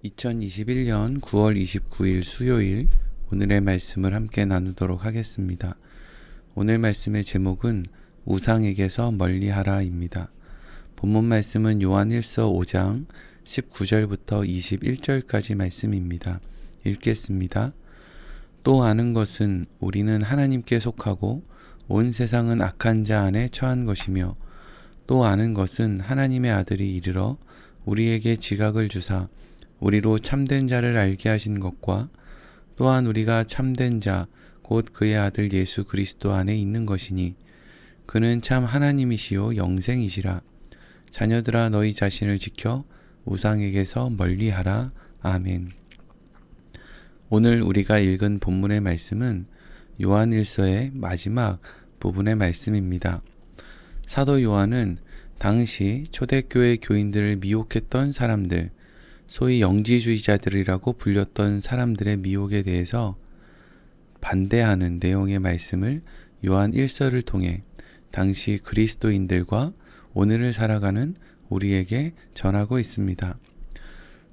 2021년 9월 29일 수요일 오늘의 말씀을 함께 나누도록 하겠습니다. 오늘 말씀의 제목은 우상에게서 멀리하라입니다. 본문 말씀은 요한 1서 5장 19절부터 21절까지 말씀입니다. 읽겠습니다. 또 아는 것은 우리는 하나님께 속하고 온 세상은 악한 자 안에 처한 것이며 또 아는 것은 하나님의 아들이 이르러 우리에게 지각을 주사 우리로 참된 자를 알게 하신 것과 또한 우리가 참된 자 곧 그의 아들 예수 그리스도 안에 있는 것이니 그는 참 하나님이시요 영생이시라. 자녀들아 너희 자신을 지켜 우상에게서 멀리하라. 아멘. 오늘 우리가 읽은 본문의 말씀은 요한 1서의 마지막 부분의 말씀입니다. 사도 요한은 당시 초대교회 교인들을 미혹했던 사람들, 소위 영지주의자들이라고 불렸던 사람들의 미혹에 대해서 반대하는 내용의 말씀을 요한 1서를 통해 당시 그리스도인들과 오늘을 살아가는 우리에게 전하고 있습니다.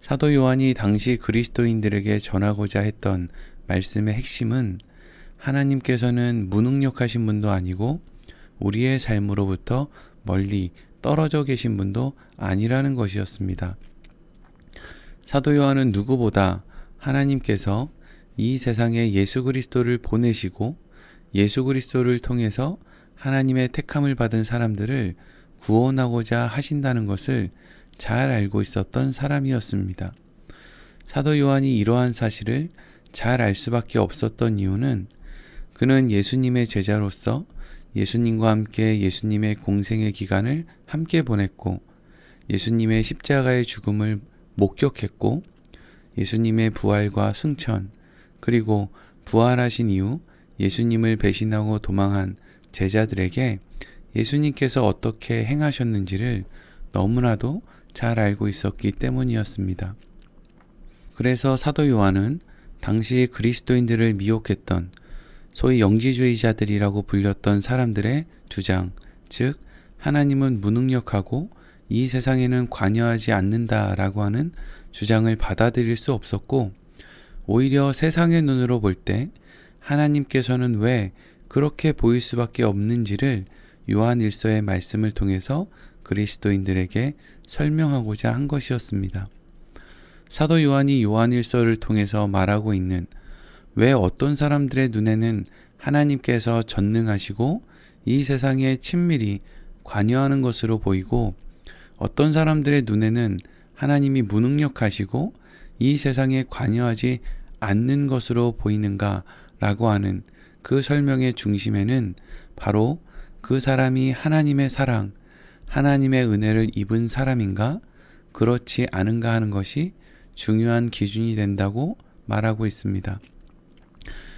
사도 요한이 당시 그리스도인들에게 전하고자 했던 말씀의 핵심은 하나님께서는 무능력하신 분도 아니고 우리의 삶으로부터 멀리 떨어져 계신 분도 아니라는 것이었습니다. 사도 요한은 누구보다 하나님께서 이 세상에 예수 그리스도를 보내시고 예수 그리스도를 통해서 하나님의 택함을 받은 사람들을 구원하고자 하신다는 것을 잘 알고 있었던 사람이었습니다. 사도 요한이 이러한 사실을 잘 알 수밖에 없었던 이유는 그는 예수님의 제자로서 예수님과 함께 예수님의 공생의 기간을 함께 보냈고 예수님의 십자가의 죽음을 목격했고 예수님의 부활과 승천 그리고 부활하신 이후 예수님을 배신하고 도망한 제자들에게 예수님께서 어떻게 행하셨는지를 너무나도 잘 알고 있었기 때문이었습니다. 그래서 사도 요한은 당시 그리스도인들을 미혹했던 소위 영지주의자들이라고 불렸던 사람들의 주장, 즉 하나님은 무능력하고 이 세상에는 관여하지 않는다라고 하는 주장을 받아들일 수 없었고 오히려 세상의 눈으로 볼 때 하나님께서는 왜 그렇게 보일 수밖에 없는지를 요한 1서의 말씀을 통해서 그리스도인들에게 설명하고자 한 것이었습니다. 사도 요한이 요한 1서를 통해서 말하고 있는 왜 어떤 사람들의 눈에는 하나님께서 전능하시고 이 세상에 친밀히 관여하는 것으로 보이고 어떤 사람들의 눈에는 하나님이 무능력하시고 이 세상에 관여하지 않는 것으로 보이는가 라고 하는 그 설명의 중심에는 바로 그 사람이 하나님의 사랑, 하나님의 은혜를 입은 사람인가 그렇지 않은가 하는 것이 중요한 기준이 된다고 말하고 있습니다.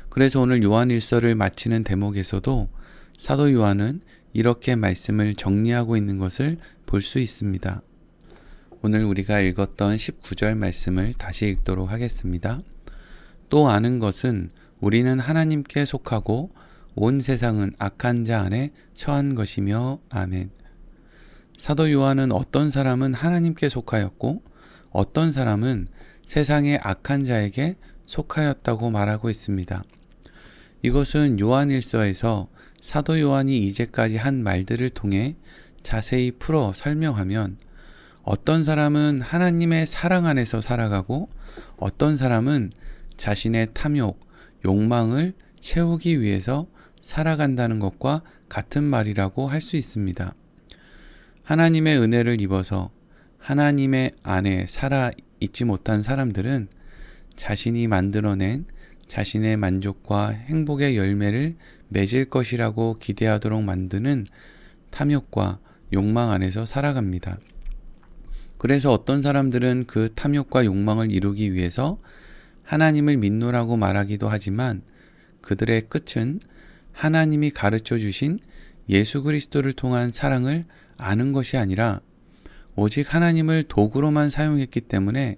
그래서 오늘 요한 1서를 마치는 대목에서도 사도 요한은 이렇게 말씀을 정리하고 있는 것을 볼 수 있습니다. 오늘 우리가 읽었던 19절 말씀을 다시 읽도록 하겠습니다. 또 아는 것은 우리는 하나님께 속하고 온 세상은 악한 자 안에 처한 것이며 아멘. 사도 요한은 어떤 사람은 하나님께 속하였고 어떤 사람은 세상의 악한 자에게 속하였다고 말하고 있습니다. 이것은 요한 1서에서 사도 요한이 이제까지 한 말들을 통해 자세히 풀어 설명하면 어떤 사람은 하나님의 사랑 안에서 살아가고 어떤 사람은 자신의 탐욕, 욕망을 채우기 위해서 살아간다는 것과 같은 말이라고 할 수 있습니다. 하나님의 은혜를 입어서 하나님의 안에 살아 있지 못한 사람들은 자신이 만들어낸 자신의 만족과 행복의 열매를 맺을 것이라고 기대하도록 만드는 탐욕과 욕망 안에서 살아갑니다. 그래서 어떤 사람들은 그 탐욕과 욕망을 이루기 위해서 하나님을 믿노라고 말하기도 하지만 그들의 끝은 하나님이 가르쳐 주신 예수 그리스도를 통한 사랑을 아는 것이 아니라 오직 하나님을 도구로만 사용했기 때문에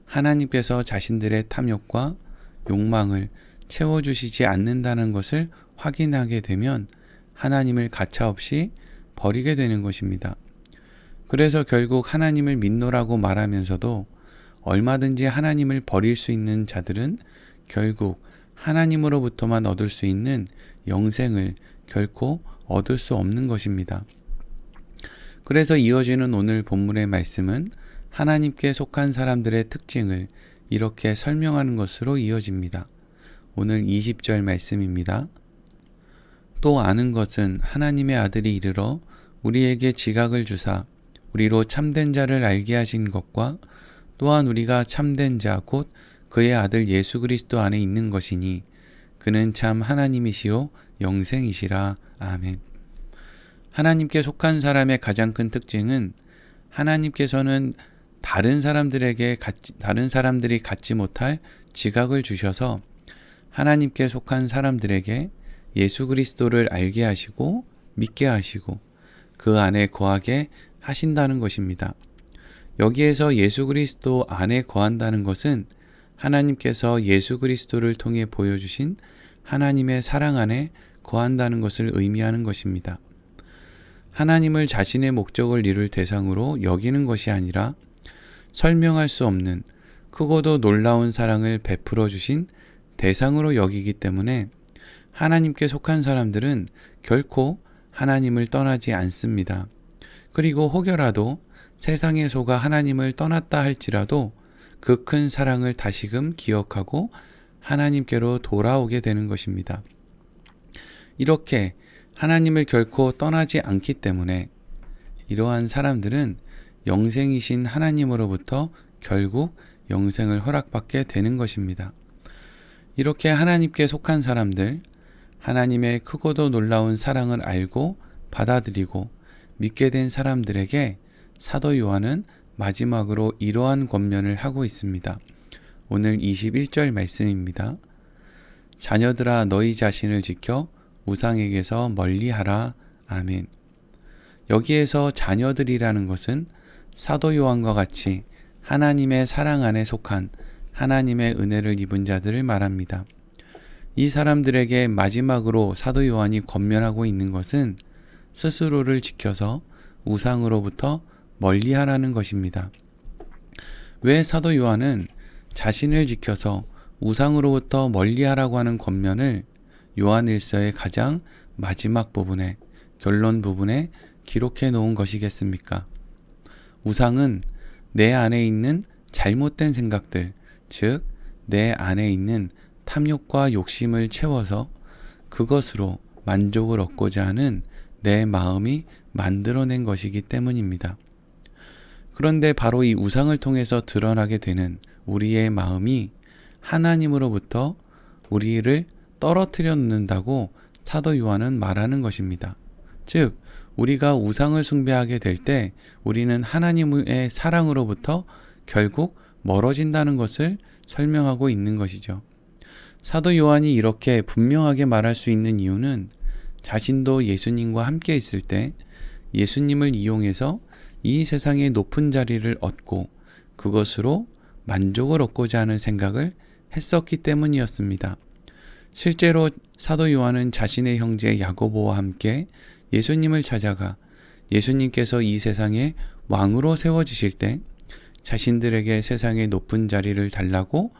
하나님께서 자신들의 탐욕과 욕망을 채워주시지 않는다는 것을 확인하게 되면 하나님을 가차없이 버리게 되는 것입니다. 그래서 결국 하나님을 믿노라고 말하면서도 얼마든지 하나님을 버릴 수 있는 자들은 결국 하나님으로부터만 얻을 수 있는 영생을 결코 얻을 수 없는 것입니다. 그래서 이어지는 오늘 본문의 말씀은 하나님께 속한 사람들의 특징을 이렇게 설명하는 것으로 이어집니다. 오늘 20절 말씀입니다. 또 아는 것은 하나님의 아들이 이르러 우리에게 지각을 주사 우리로 참된 자를 알게 하신 것과 또한 우리가 참된 자 곧 그의 아들 예수 그리스도 안에 있는 것이니 그는 참 하나님이시요 영생이시라. 아멘. 하나님께 속한 사람의 가장 큰 특징은 하나님께서는 다른 사람들이 갖지 못할 지각을 주셔서 하나님께 속한 사람들에게 예수 그리스도를 알게 하시고 믿게 하시고 그 안에 거하게 하신다는 것입니다. 여기에서 예수 그리스도 안에 거한다는 것은 하나님께서 예수 그리스도를 통해 보여주신 하나님의 사랑 안에 거한다는 것을 의미하는 것입니다. 하나님을 자신의 목적을 이룰 대상으로 여기는 것이 아니라 설명할 수 없는 크고도 놀라운 사랑을 베풀어 주신 대상으로 여기기 때문에 하나님께 속한 사람들은 결코 하나님을 떠나지 않습니다. 그리고 혹여라도 세상에 속아 하나님을 떠났다 할지라도 그 큰 사랑을 다시금 기억하고 하나님께로 돌아오게 되는 것입니다. 이렇게 하나님을 결코 떠나지 않기 때문에 이러한 사람들은 영생이신 하나님으로부터 결국 영생을 허락받게 되는 것입니다. 이렇게 하나님께 속한 사람들, 하나님의 크고도 놀라운 사랑을 알고 받아들이고 믿게 된 사람들에게 사도 요한은 마지막으로 이러한 권면을 하고 있습니다. 오늘 21절 말씀입니다. 자녀들아 너희 자신을 지켜 우상에게서 멀리하라. 아멘. 여기에서 자녀들이라는 것은 사도 요한과 같이 하나님의 사랑 안에 속한 하나님의 은혜를 입은 자들을 말합니다. 이 사람들에게 마지막으로 사도 요한이 권면하고 있는 것은 스스로를 지켜서 우상으로부터 멀리하라는 것입니다. 왜 사도 요한은 자신을 지켜서 우상으로부터 멀리하라고 하는 권면을 요한일서의 가장 마지막 부분에, 결론 부분에 기록해 놓은 것이겠습니까? 우상은 내 안에 있는 잘못된 생각들, 즉 내 안에 있는 탐욕과 욕심을 채워서 그것으로 만족을 얻고자 하는 내 마음이 만들어낸 것이기 때문입니다. 그런데 바로 이 우상을 통해서 드러나게 되는 우리의 마음이 하나님으로부터 우리를 떨어뜨려 놓는다고 사도 요한은 말하는 것입니다. 즉 우리가 우상을 숭배하게 될 때 우리는 하나님의 사랑으로부터 결국 멀어진다는 것을 설명하고 있는 것이죠. 사도 요한이 이렇게 분명하게 말할 수 있는 이유는 자신도 예수님과 함께 있을 때 예수님을 이용해서 이 세상의 높은 자리를 얻고 그것으로 만족을 얻고자 하는 생각을 했었기 때문이었습니다. 실제로 사도 요한은 자신의 형제 야고보와 함께 예수님을 찾아가 예수님께서 이 세상에 왕으로 세워지실 때 자신들에게 세상의 높은 자리를 달라고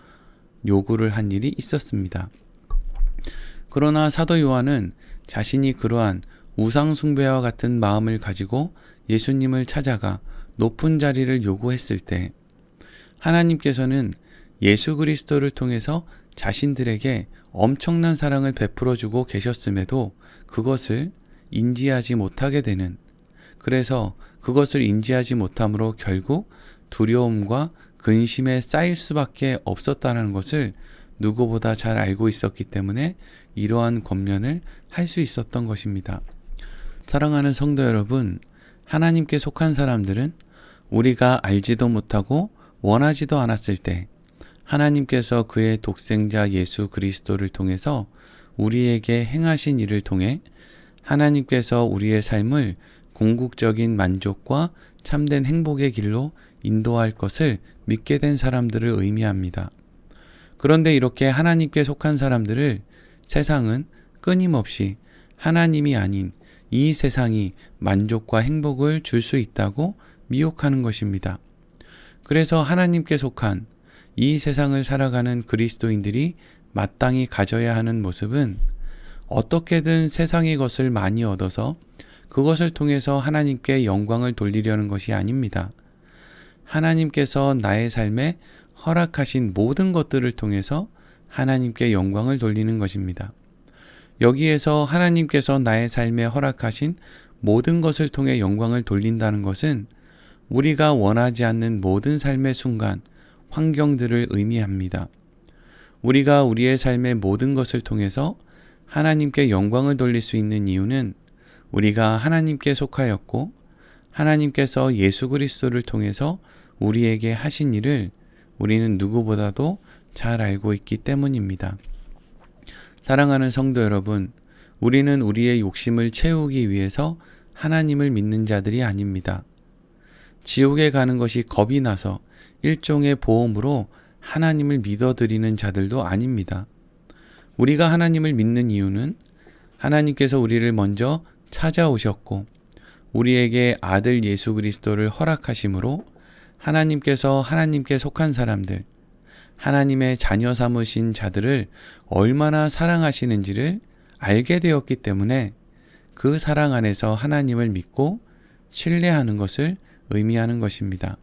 요구를 한 일이 있었습니다. 그러나 사도 요한은 자신이 그러한 우상 숭배와 같은 마음을 가지고 예수님을 찾아가 높은 자리를 요구했을 때 하나님께서는 예수 그리스도를 통해서 자신들에게 엄청난 사랑을 베풀어 주고 계셨음에도 그것을 인지하지 못하게 되는, 그래서 그것을 인지하지 못함으로 결국 두려움과 근심에 쌓일 수밖에 없었다는 것을 누구보다 잘 알고 있었기 때문에 이러한 권면을 할 수 있었던 것입니다. 사랑하는 성도 여러분, 하나님께 속한 사람들은 우리가 알지도 못하고 원하지도 않았을 때 하나님께서 그의 독생자 예수 그리스도를 통해서 우리에게 행하신 일을 통해 하나님께서 우리의 삶을 궁극적인 만족과 참된 행복의 길로 인도할 것을 믿게 된 사람들을 의미합니다. 그런데 이렇게 하나님께 속한 사람들을 세상은 끊임없이 하나님이 아닌 이 세상이 만족과 행복을 줄 수 있다고 미혹하는 것입니다. 그래서 하나님께 속한 이 세상을 살아가는 그리스도인들이 마땅히 가져야 하는 모습은 어떻게든 세상의 것을 많이 얻어서 그것을 통해서 하나님께 영광을 돌리려는 것이 아닙니다. 하나님께서 나의 삶에 허락하신 모든 것들을 통해서 하나님께 영광을 돌리는 것입니다. 여기에서 하나님께서 나의 삶에 허락하신 모든 것을 통해 영광을 돌린다는 것은 우리가 원하지 않는 모든 삶의 순간, 환경들을 의미합니다. 우리가 우리의 삶의 모든 것을 통해서 하나님께 영광을 돌릴 수 있는 이유는 우리가 하나님께 속하였고 하나님께서 예수 그리스도를 통해서 우리에게 하신 일을 우리는 누구보다도 잘 알고 있기 때문입니다. 사랑하는 성도 여러분, 우리는 우리의 욕심을 채우기 위해서 하나님을 믿는 자들이 아닙니다. 지옥에 가는 것이 겁이 나서 일종의 보험으로 하나님을 믿어드리는 자들도 아닙니다. 우리가 하나님을 믿는 이유는 하나님께서 우리를 먼저 찾아오셨고 우리에게 아들 예수 그리스도를 허락하심으로 하나님께서 하나님께 속한 사람들, 하나님의 자녀 삼으신 자들을 얼마나 사랑하시는지를 알게 되었기 때문에 그 사랑 안에서 하나님을 믿고 신뢰하는 것을 의미하는 것입니다.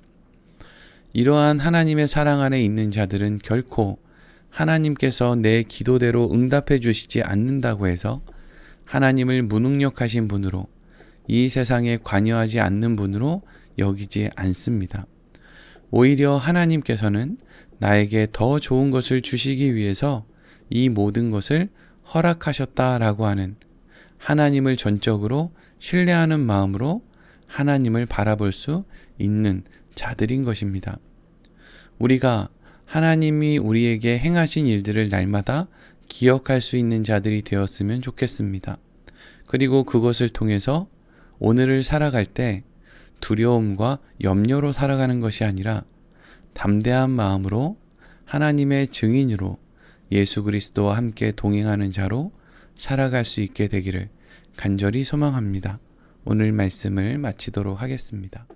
이러한 하나님의 사랑 안에 있는 자들은 결코 하나님께서 내 기도대로 응답해 주시지 않는다고 해서 하나님을 무능력하신 분으로 이 세상에 관여하지 않는 분으로 여기지 않습니다. 오히려 하나님께서는 나에게 더 좋은 것을 주시기 위해서 이 모든 것을 허락하셨다라고 하는 하나님을 전적으로 신뢰하는 마음으로 하나님을 바라볼 수 있는 자들인 것입니다. 우리가 하나님이 우리에게 행하신 일들을 날마다 기억할 수 있는 자들이 되었으면 좋겠습니다. 그리고 그것을 통해서 오늘을 살아갈 때 두려움과 염려로 살아가는 것이 아니라 담대한 마음으로 하나님의 증인으로 예수 그리스도와 함께 동행하는 자로 살아갈 수 있게 되기를 간절히 소망합니다. 오늘 말씀을 마치도록 하겠습니다.